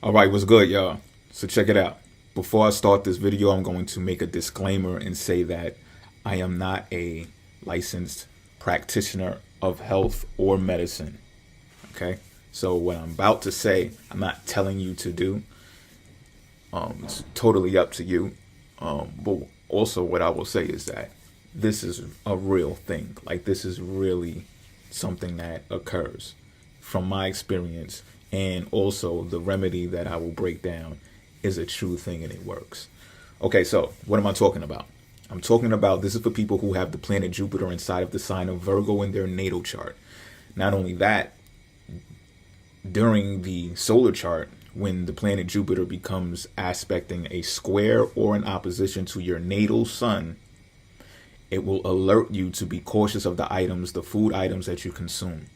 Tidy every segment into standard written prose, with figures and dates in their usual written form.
All right, what's good, y'all? So check it out. Before I start this video, I'm going to make a disclaimer and say that I am not a licensed practitioner of health or medicine. Okay? So what I'm about to say, I'm not telling you to do. It's totally up to you. But also what I will say is that this is a real thing. Like this is really something that occurs from my experience, and also the remedy that I will break down is a true thing and it works. Okay, so what am I talking about? I'm talking about this is for people who have the planet Jupiter inside of the sign of Virgo in their natal chart. Not only that, during the solar chart, when the planet Jupiter becomes aspecting a square or an opposition to your natal sun, it will alert you to be cautious of the items, the food items that you consume.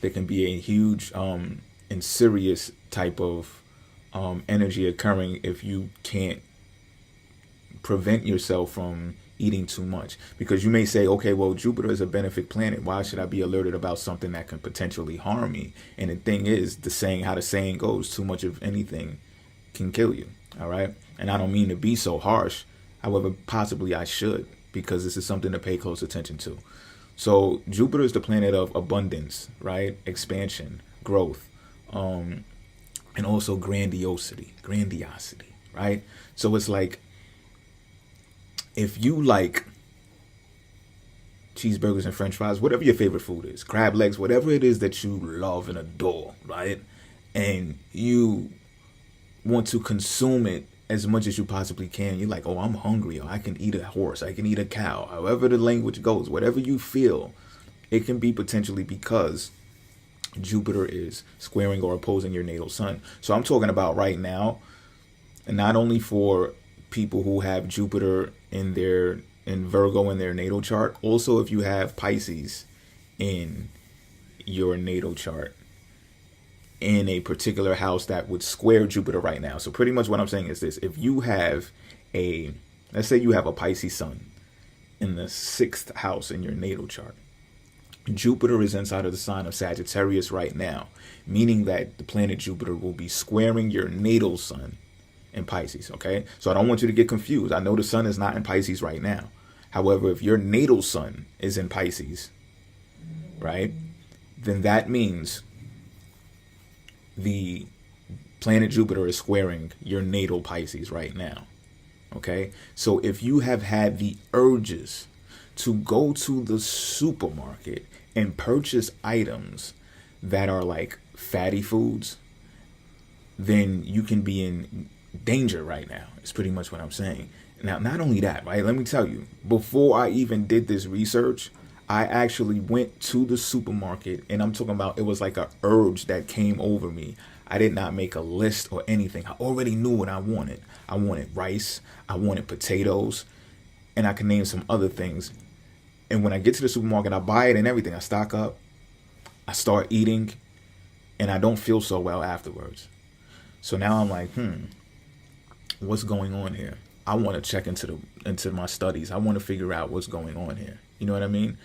There can be a huge and serious type of energy occurring if you can't prevent yourself from eating too much. Because you may say, okay, well, Jupiter is a benefic planet. Why should I be alerted about something that can potentially harm me? And the thing is, how the saying goes, too much of anything can kill you. All right. And I don't mean to be so harsh. However, possibly I should, because this is something to pay close attention to. So Jupiter is the planet of abundance, right? Expansion, growth, and also grandiosity, right? So it's like, if you like cheeseburgers and french fries, whatever your favorite food is, crab legs, whatever it is that you love and adore, right? And you want to consume it as much as you possibly can. You're like, oh, I'm hungry. Or I can eat a horse. I can eat a cow. However the language goes, whatever you feel, it can be potentially because Jupiter is squaring or opposing your natal sun. So I'm talking about right now, and not only for people who have Jupiter in Virgo in their natal chart, also if you have Pisces in your natal chart in a particular house that would square Jupiter right now. So pretty much what I'm saying is this: if you have let's say you have a Pisces sun in the 6th house in your natal chart, Jupiter is inside of the sign of Sagittarius right now, meaning that the planet Jupiter will be squaring your natal sun in Pisces. Okay, so I don't want you to get confused. I know the sun is not in Pisces right now. However, if your natal sun is in Pisces, right, then that means the planet Jupiter is squaring your natal Pisces right now. Okay, so if you have had the urges to go to the supermarket and purchase items that are like fatty foods, then you can be in danger right now. It's pretty much what I'm saying. Now, not only that, right? Let me tell you, before I even did this research, I actually went to the supermarket, and I'm talking about, it was like a urge that came over me. I did not make a list or anything. I already knew what I wanted. I wanted rice, I wanted potatoes, and I can name some other things. And when I get to the supermarket, I buy it and everything. I stock up, I start eating, and I don't feel so well afterwards. So now I'm like, what's going on here? I want to check into my studies. I want to figure out what's going on here. You know what I mean?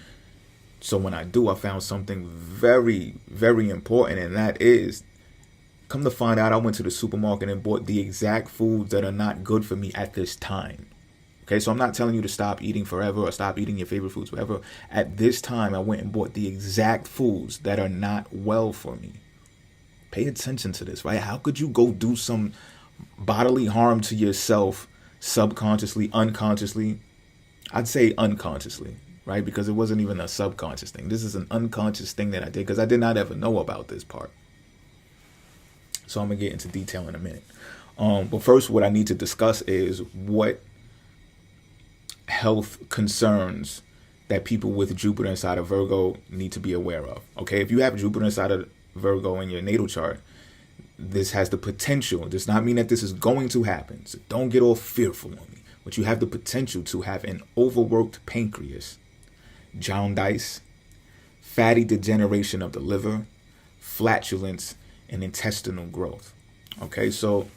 So when I do, I found something very, very important, and that is, come to find out, I went to the supermarket and bought the exact foods that are not good for me at this time. Okay, so I'm not telling you to stop eating forever or stop eating your favorite foods forever. At this time, I went and bought the exact foods that are not well for me. Pay attention to this, right? How could you go do some bodily harm to yourself subconsciously, unconsciously? I'd say unconsciously, right? Because it wasn't even a subconscious thing. This is an unconscious thing that I did because I did not ever know about this part. So I'm going to get into detail in a minute. But first, what I need to discuss is what health concerns that people with Jupiter inside of Virgo need to be aware of. Okay, if you have Jupiter inside of Virgo in your natal chart, this has the potential. It does not mean that this is going to happen. So don't get all fearful on me. But you have the potential to have an overworked pancreas, jaundice, fatty degeneration of the liver, flatulence, and intestinal growth. Okay, so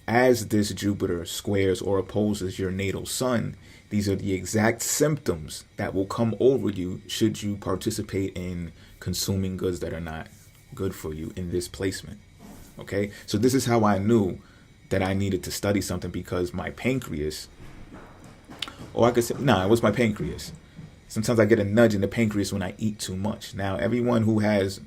as this Jupiter squares or opposes your natal sun, these are the exact symptoms that will come over you should you participate in consuming goods that are not good for you in this placement. Okay, so this is how I knew that I needed to study something, because my pancreas, or I could say, nah, it was my pancreas. Sometimes I get a nudge in the pancreas when I eat too much. Now, everyone who has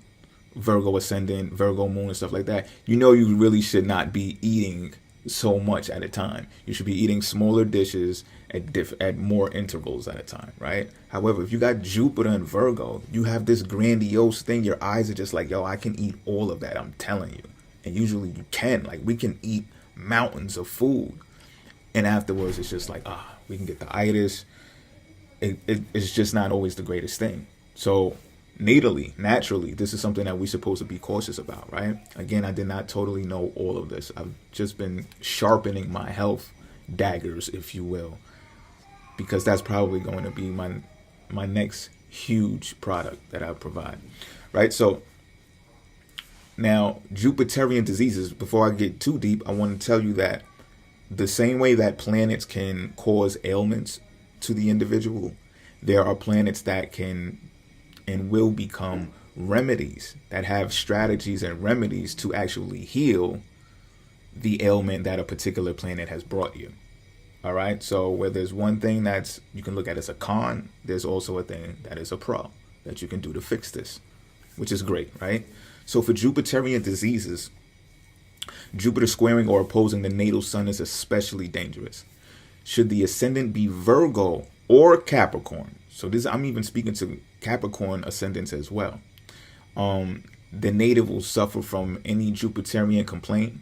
Virgo ascendant, Virgo moon, and stuff like that, you know you really should not be eating so much at a time. You should be eating smaller dishes at more intervals at a time, right? However, if you got Jupiter and Virgo, you have this grandiose thing. Your eyes are just like, yo, I can eat all of that. I'm telling you. And usually you can. Like, we can eat mountains of food. And afterwards, it's just like, we can get the itis. It's just not always the greatest thing. So naturally, this is something that we're supposed to be cautious about, right? Again, I did not totally know all of this. I've just been sharpening my health daggers, if you will, because that's probably going to be my next huge product that I provide, right? So now, Jupiterian diseases, before I get too deep, I want to tell you that the same way that planets can cause ailments to the individual, there are planets that can and will become remedies, that have strategies and remedies to actually heal the ailment that a particular planet has brought you. All right. So where there's one thing that's you can look at as a con, there's also a thing that is a pro that you can do to fix this, which is great, right? So for Jupiterian diseases, Jupiter squaring or opposing the natal sun is especially dangerous. Should the ascendant be Virgo or Capricorn, so this, I'm even speaking to Capricorn ascendants as well, the native will suffer from any Jupiterian complaint.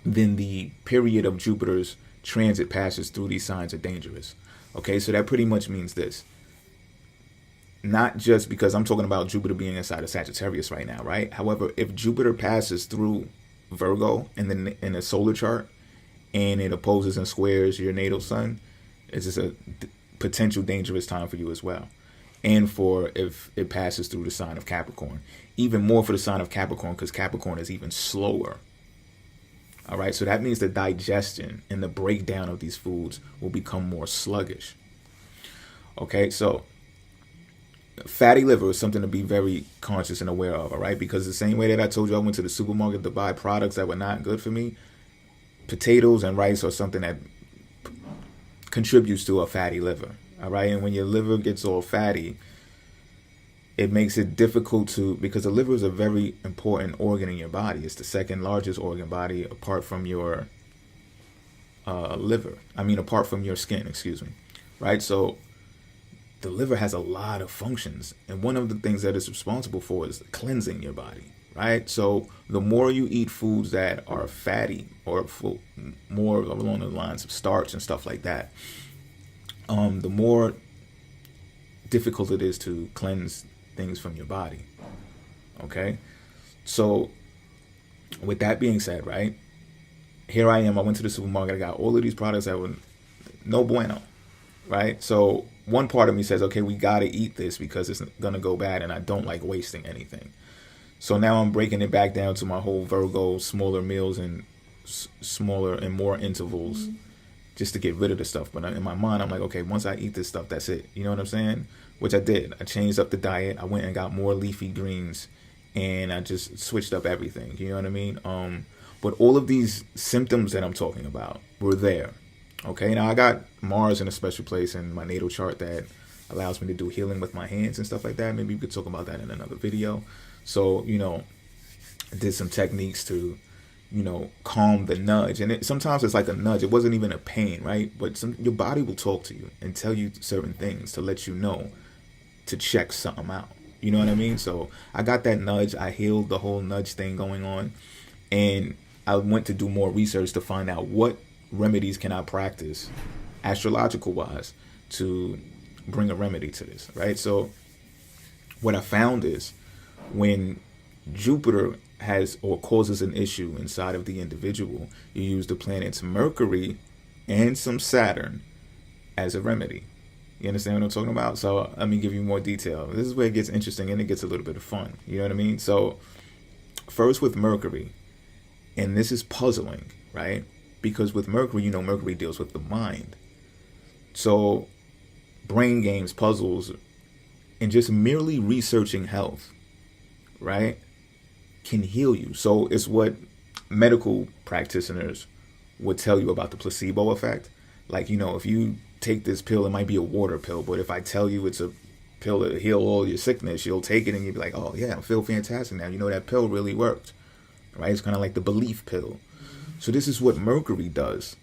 Then the period of Jupiter's transit passes through these signs are dangerous. Okay, so that pretty much means this. Not just because I'm talking about Jupiter being inside of Sagittarius right now, right? However, if Jupiter passes through Virgo in the solar chart and it opposes and squares your natal sun, it's just a potential dangerous time for you as well. And for if it passes through the sign of Capricorn, even more for the sign of Capricorn, because Capricorn is even slower. All right, so that means the digestion and the breakdown of these foods will become more sluggish. Okay, so fatty liver is something to be very conscious and aware of, all right? Because the same way that I told you I went to the supermarket to buy products that were not good for me, potatoes and rice are something that contributes to a fatty liver, all right? And when your liver gets all fatty, it makes it difficult to, because the liver is a very important organ in your body. It's the second largest organ body apart from your apart from your skin, excuse me, right? So the liver has a lot of functions, and one of the things that it's responsible for is cleansing your body, right? So the more you eat foods that are fatty or more along the lines of starch and stuff like that, the more difficult it is to cleanse things from your body. Okay, so with that being said, right, here I am. I went to the supermarket. I got all of these products that were no bueno, right? So one part of me says, okay, we got to eat this because it's going to go bad, and I don't like wasting anything. So now I'm breaking it back down to my whole Virgo, smaller meals and smaller and more intervals, just to get rid of the stuff. But in my mind, I'm like, okay, once I eat this stuff, that's it. You know what I'm saying? Which I did. I changed up the diet. I went and got more leafy greens, and I just switched up everything. You know what I mean? But all of these symptoms that I'm talking about were there. Okay, now I got Mars in a special place in my natal chart that allows me to do healing with my hands and stuff like that. Maybe we could talk about that in another video. So, I did some techniques to, calm the nudge. And sometimes it's like a nudge. It wasn't even a pain, right? But your body will talk to you and tell you certain things to let you know to check something out. You know what I mean? So I got that nudge. I healed the whole nudge thing going on. And I went to do more research to find out what remedies can I practice astrological wise to bring a remedy to this, right? So what I found is when Jupiter has or causes an issue inside of the individual, you use the planets Mercury and some Saturn as a remedy. You understand what I'm talking about? So let me give you more detail. This is where it gets interesting and it gets a little bit of fun. You know what I mean? So first with Mercury, and this is puzzling, right? Because with Mercury, Mercury deals with the mind. So brain games, puzzles, and just merely researching health, right? can heal you. So it's what medical practitioners would tell you about the placebo effect. Like, if you take this pill, it might be a water pill, but if I tell you it's a pill to heal all your sickness, you'll take it and you'll be like, oh yeah, I feel fantastic now. That pill really worked, right? It's kind of like the belief pill. So this is what Mercury does.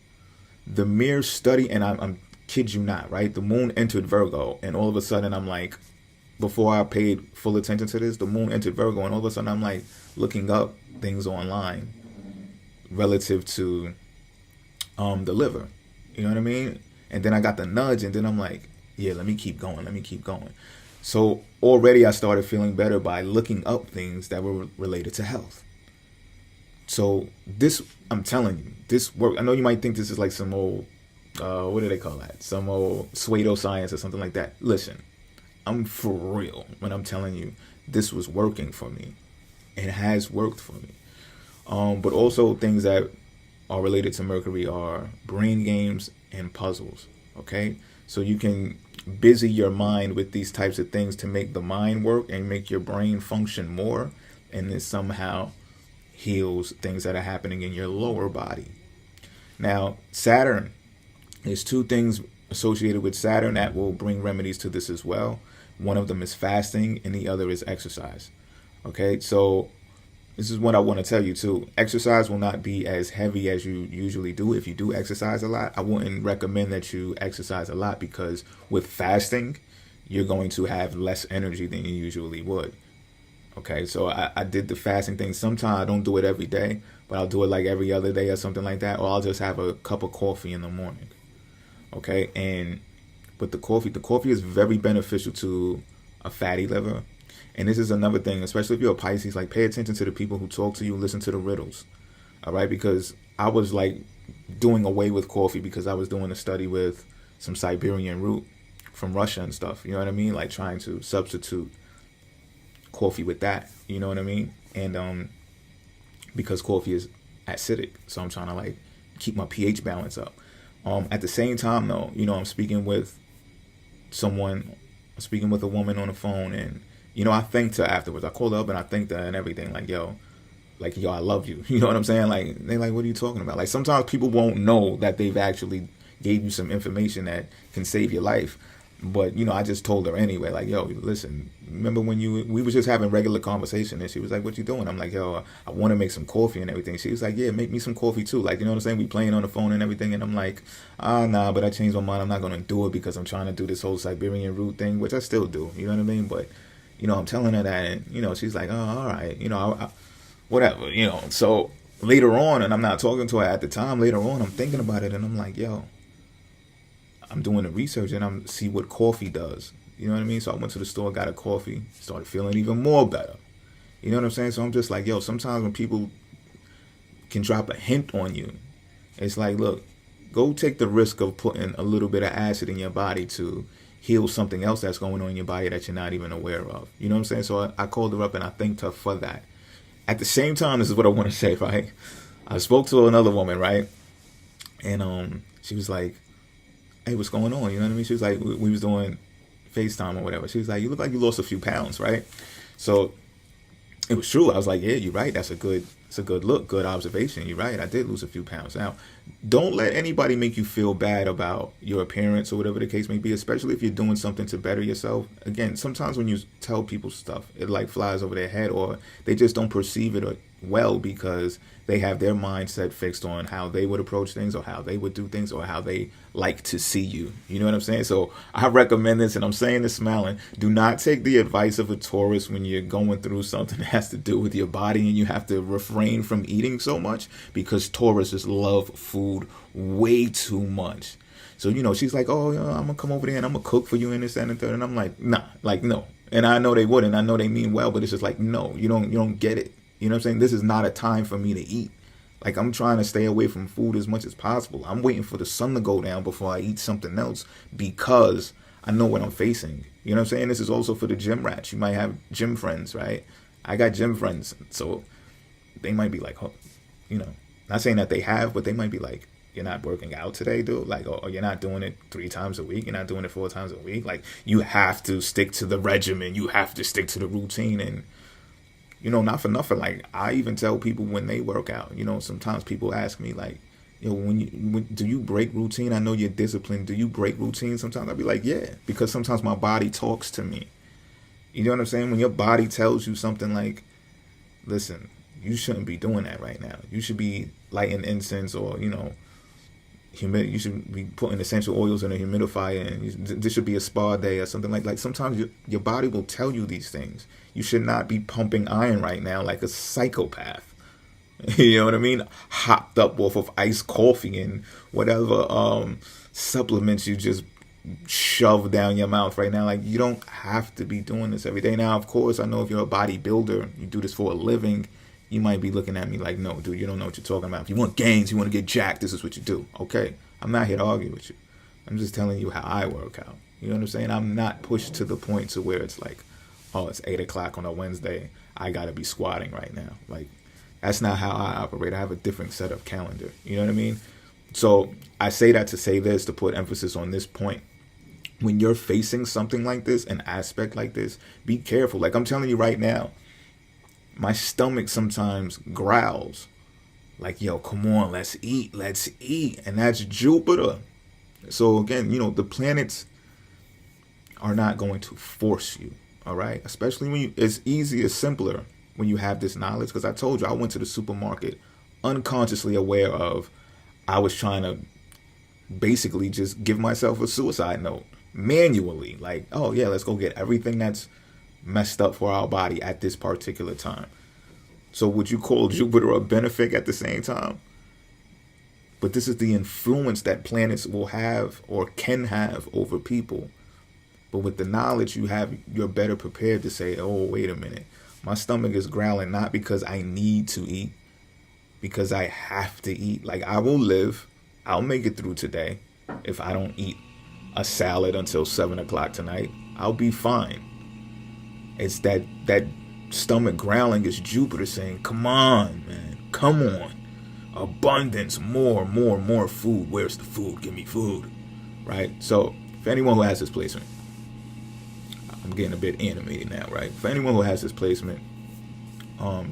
The mere study, and I'm kid you not, right? The moon entered Virgo, and all of a sudden I'm like, before I paid full attention to this, the moon entered Virgo, and all of a sudden I'm like looking up things online relative to the liver. You know what I mean? And then I got the nudge, and then I'm like, yeah, let me keep going. So already I started feeling better by looking up things that were related to health. So this, I'm telling you, this work. I know you might think this is like some old, what do they call that? Some old pseudoscience or something like that. Listen, I'm for real when I'm telling you this was working for me. It has worked for me. But also things that are related to Mercury are brain games and puzzles. Okay, so you can busy your mind with these types of things to make the mind work and make your brain function more, and it somehow heals things that are happening in your lower body. Now, Saturn, there's two things associated with Saturn that will bring remedies to this as well. One of them is fasting, and the other is exercise. Okay, so this is what I want to tell you too. Exercise will not be as heavy as you usually do. If you do exercise a lot, I wouldn't recommend that you exercise a lot, because with fasting, you're going to have less energy than you usually would. Okay, so I did the fasting thing. Sometimes I don't do it every day, but I'll do it like every other day or something like that. Or I'll just have a cup of coffee in the morning. Okay, and with the coffee is very beneficial to a fatty liver. And this is another thing, especially if you're a Pisces, like pay attention to the people who talk to you, listen to the riddles. All right, because I was like doing away with coffee because I was doing a study with some Siberian root from Russia and stuff. You know what I mean? Like trying to substitute coffee with that. You know what I mean? And because coffee is acidic, so I'm trying to like keep my pH balance up. At the same time, though, I'm speaking with a woman on the phone, and I thanked her afterwards. I called her up and I thanked her and everything. Like, yo, I love you. You know what I'm saying? Like, they're like, what are you talking about? Like, sometimes people won't know that they've actually gave you some information that can save your life. But, I just told her anyway, like, yo, listen, remember when we was just having regular conversation, and she was like, what you doing? I'm like, yo, I want to make some coffee and everything. She was like, yeah, make me some coffee too. Like, you know what I'm saying? We playing on the phone and everything. And I'm like, nah, but I changed my mind. I'm not going to do it because I'm trying to do this whole Siberian root thing, which I still do. You know what I mean? But, I'm telling her that, and, she's like, oh, all right, whatever, So later on, and I'm not talking to her at the time, later on, I'm thinking about it, and I'm like, yo, I'm doing the research, and I'm see what coffee does. You know what I mean? So I went to the store, got a coffee, started feeling even more better. You know what I'm saying? So I'm just like, yo, sometimes when people can drop a hint on you, it's like, look, go take the risk of putting a little bit of acid in your body to heal something else that's going on in your body that you're not even aware of. You know what I'm saying? So I called her up and I thanked her for that. At the same time, this is what I want to say, right? I spoke to another woman, right? And she was like, hey, what's going on? You know what I mean? She was like, we was doing FaceTime or whatever. She was like, you look like you lost a few pounds, right? So it was true. I was like, yeah, you're right. It's a good look, good observation. You're right. I did lose a few pounds. Now, don't let anybody make you feel bad about your appearance or whatever the case may be, especially if you're doing something to better yourself. Again, sometimes when you tell people stuff, it like flies over their head, or they just don't perceive it well because they have their mindset fixed on how they would approach things or how they would do things or how they like to see you. You know what I'm saying? So I recommend this, and I'm saying this smiling. Do not take the advice of a Taurus when you're going through something that has to do with your body and you have to refrain from eating so much, because Tauruses love food way too much. So, she's like, oh, I'm going to come over there and I'm going to cook for you and this and the third. And I'm like, nah, like, no. And I know they wouldn't. I know they mean well, but it's just like, no, you don't get it. You know what I'm saying? This is not a time for me to eat. Like, I'm trying to stay away from food as much as possible. I'm waiting for the sun to go down before I eat something else, because I know what I'm facing. You know what I'm saying? This is also for the gym rats. You might have gym friends, right? I got gym friends. So they might be like, oh, not saying that they have, but they might be like, you're not working out today, dude? Like, or you're not doing it 3 times a week. You're not doing it 4 times a week. Like, you have to stick to the regimen. You have to stick to the routine. And Not for nothing. Like, I even tell people when they work out, sometimes people ask me, like, do you break routine? I know you're disciplined. Do you break routine sometimes? I'll be like, yeah, because sometimes my body talks to me. You know what I'm saying? When your body tells you something like, listen, you shouldn't be doing that right now. You should be lighting incense, or, you should be putting essential oils in a humidifier, and this should be a spa day or something like sometimes your body will tell you these things. You should not be pumping iron right now like a psychopath. You know what I mean? Hopped up off of iced coffee and whatever supplements you just shove down your mouth right now. Like, you don't have to be doing this every day. Now, of course, I know if you're a bodybuilder, you do this for a living, you might be looking at me like, no, dude, you don't know what you're talking about. If you want gains, you want to get jacked, this is what you do. Okay, I'm not here to argue with you. I'm just telling you how I work out. You know what I'm saying? I'm not pushed to the point to where it's like, oh, it's 8 o'clock on a Wednesday, I got to be squatting right now. Like, that's not how I operate. I have a different set of calendar. You know what I mean? So I say that to say this, to put emphasis on this point. When you're facing something like this, an aspect like this, be careful. Like, I'm telling you right now, my stomach sometimes growls. Like, yo, come on, let's eat. And that's Jupiter. So again, the planets are not going to force you. All right? Especially when it's easier, simpler when you have this knowledge. Because I told you, I went to the supermarket unconsciously aware of, I was trying to basically just give myself a suicide note manually. Like, oh yeah, let's go get everything that's messed up for our body at this particular time. So would you call Jupiter a benefic at the same time? But this is the influence that planets will have or can have over people. But with the knowledge you have, you're better prepared to say, oh, wait a minute. My stomach is growling not because I need to eat, because I have to eat. Like, I will live. I'll make it through today. If I don't eat a salad until 7 o'clock tonight, I'll be fine. It's that stomach growling is Jupiter saying, come on, man. Come on. Abundance, more food. Where's the food? Give me food. Right? So, for anyone who has this placement, I'm getting a bit animated now, right? For anyone who has this placement,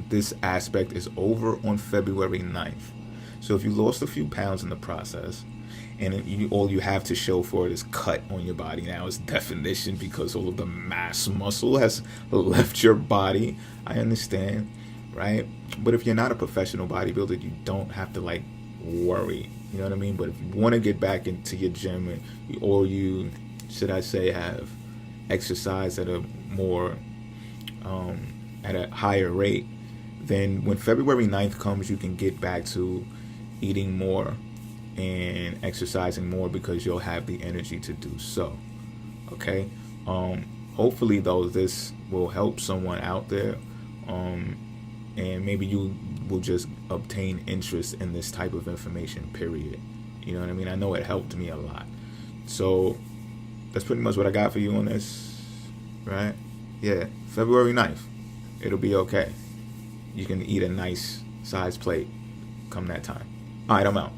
this aspect is over on February 9th. So if you lost a few pounds in the process, and all you have to show for it is cut on your body now, is definition, because all of the mass muscle has left your body, I understand, right? But if you're not a professional bodybuilder, you don't have to worry, you know what I mean? But if you want to get back into your gym, or you, should I say, have exercise at a more at a higher rate, then when February 9th comes, you can get back to eating more and exercising more, because you'll have the energy to do so. Okay? Hopefully, though, this will help someone out there, and maybe you will just obtain interest in this type of information, period. You know what I mean? I know it helped me a lot. So that's pretty much what I got for you on this, right? Yeah, February 9th. It'll be okay. You can eat a nice size plate come that time. All right, I'm out.